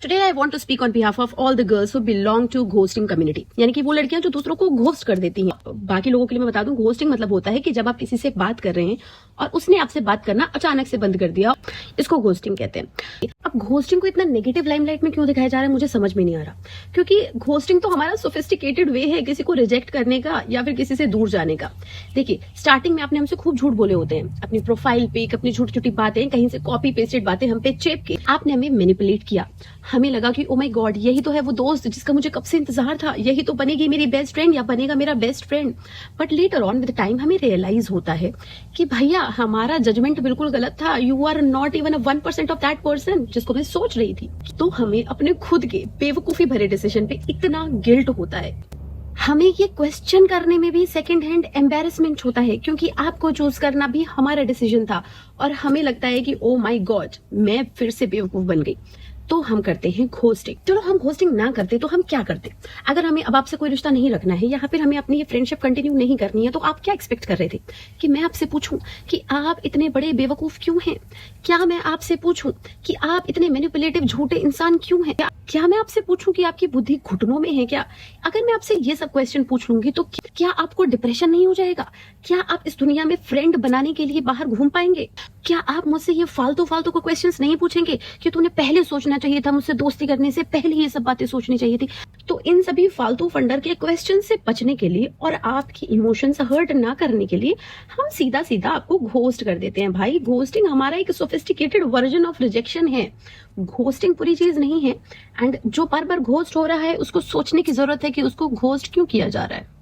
Today I want to speak on behalf of all the girls who belong to ghosting community, यानी कि वो लड़कियां जो दूसरों को घोस्ट कर देती हैं। बाकी लोगों के लिए मैं बता दूं, घोस्टिंग मतलब होता है कि जब आप किसी से बात कर रहे हैं और उसने आपसे बात करना अचानक से बंद कर दिया, इसको घोस्टिंग कहते हैं। अब घोस्टिंग को इतना नेगेटिव लाइमलाइट में क्यों दिखाया जा रहा है मुझे समझ में नहीं आ रहा, क्योंकि घोस्टिंग तो हमारा सोफिस्टिकेटेड वे है किसी को रिजेक्ट करने का या फिर किसी से दूर जाने का। देखिए, स्टार्टिंग में आपने हमसे खूब झूठ बोले होते हैं, अपनी प्रोफाइल पे अपनी छोटी छोटी बातें, कहीं से कॉपी पेस्टेड बातें हम पे चेप के आपने हमें मैनिपुलेट किया। हमें लगा कि ओ माय गॉड, यही तो है वो दोस्त जिसका मुझे कब से इंतजार था, यही तो बनेगी मेरी बेस्ट फ्रेंड या बनेगा मेरा best friend. But later on with time हमें रियलाइज होता है कि भैया हमारा जजमेंट बिल्कुल गलत था। You are not even 1% of that person जिसको मैं सोच रही थी। तो हमें अपने खुद के बेवकूफी भरे डिसीजन पे इतना गिल्ट होता है, हमें ये क्वेश्चन करने में भी सेकंड हैंड एम्बैरेसमेंट होता है, क्योंकि आपको चूज करना भी हमारा डिसीजन था और हमें लगता है कि ओ माय गॉड मैं फिर से बेवकूफ बन गई। तो हम करते हैं घोस्टिंग। चलो हम घोस्टिंग ना करते तो हम क्या करते? अगर हमें अब आपसे कोई रिश्ता नहीं रखना है या फिर हमें अपनी ये फ्रेंडशिप कंटिन्यू नहीं करनी है, तो आप क्या एक्सपेक्ट कर रहे थे कि मैं आपसे पूछूं कि आप इतने बड़े बेवकूफ क्यों हैं? क्या मैं आपसे पूछूं कि आप इतने मैनिपुलेटिव झूठे इंसान क्यों हैं? क्या मैं आपसे पूछूं कि आपकी बुद्धि घुटनों में है क्या? अगर मैं आपसे ये सब क्वेश्चन पूछ लूंगी तो क्या आपको डिप्रेशन नहीं हो जाएगा? क्या आप इस दुनिया में फ्रेंड बनाने के लिए बाहर घूम पाएंगे? क्या आप मुझसे ये फालतू फालतू को क्वेश्चंस नहीं पूछेंगे कि तूने पहले सोचना चाहिए था, मुझसे दोस्ती करने से पहले ये सब बातें सोचनी चाहिए थी? तो इन सभी फालतू फंडर के क्वेश्चन से बचने के लिए और आपकी इमोशंस हर्ट ना करने के लिए हम सीधा सीधा आपको घोस्ट कर देते हैं। भाई, घोस्टिंग हमारा एक सोफिस्टिकेटेड वर्जन ऑफ रिजेक्शन है। घोस्टिंग पूरी चीज नहीं है। एंड जो बार बार घोस्ट हो रहा है उसको सोचने की जरूरत है कि उसको घोस्ट क्यों किया जा रहा है।